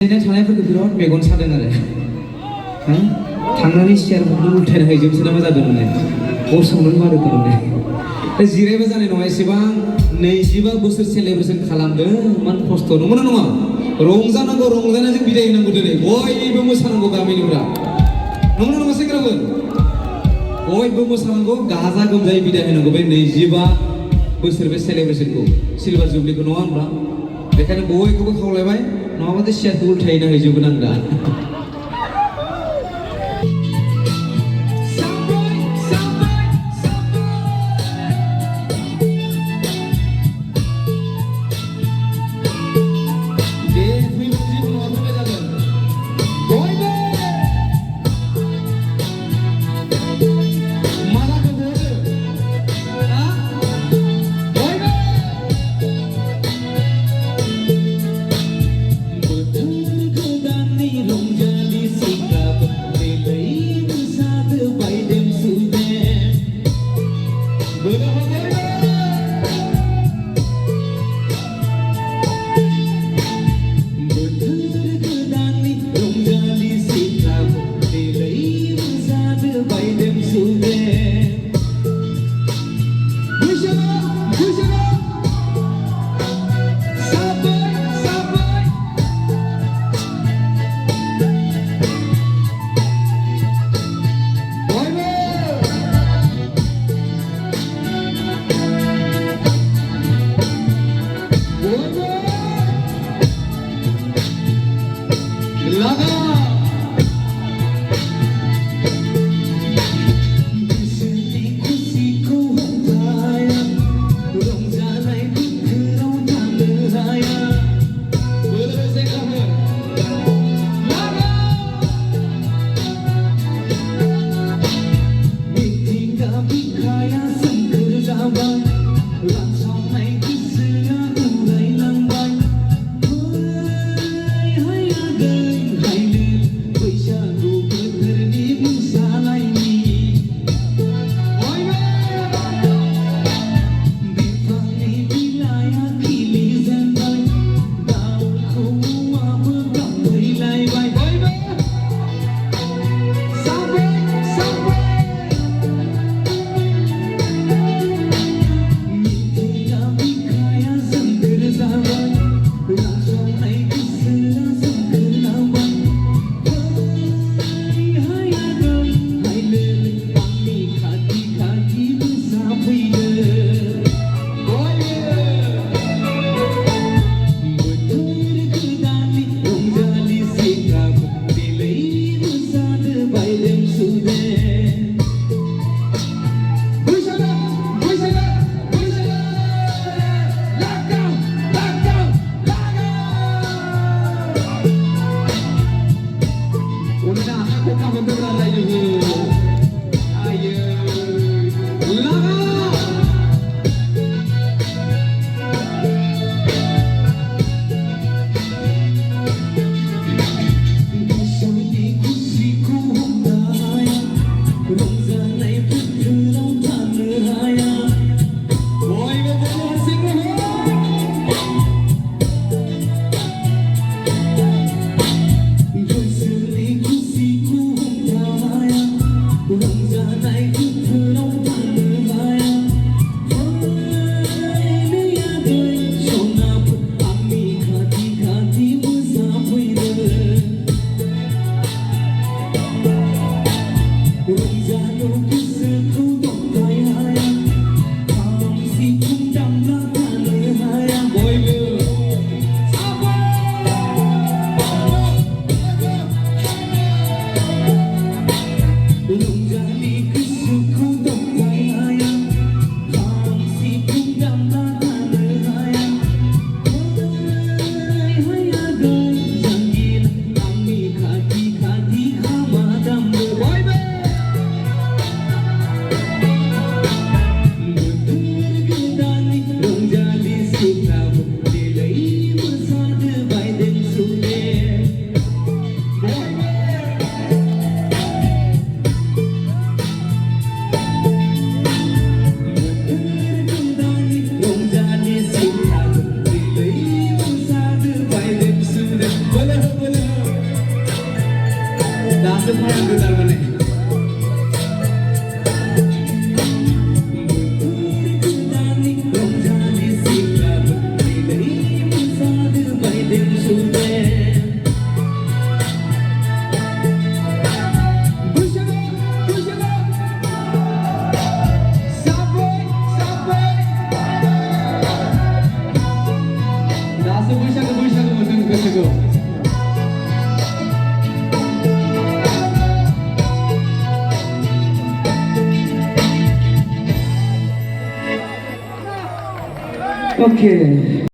जिरायना थानायफोरखौ बिराद मेगन सादों आरो थांनानै सियारफोरखौ उल्थायना हैजोबसो नामा जादों माने बसावनो बारो थारमाने जिरायबा जानाय नङा एसेबां 25 बोसोर सेलेब्रेसन खालामदों मान खस्थ' नंगौना नङा रंजानांगौ रंजानायजों बिदाय होनांगौ दिनै बयबो मोसानांगौ गामिनिफ्रा नंगौना नङा सेंग्राफोर बयबो मोसानांगौ गाजा गोमजायै बिदाय होनांगौ बे 25 बोसोर बे सेलेब्रेसनखौ सिलभार जुबलिखौ नङा होनब्ला बेखायनो बयखौबो खावलायबाय नङाबाथाय सियारखौ उल्थायना हैजोबगोन आं दा semuanya getar meneh. Oke.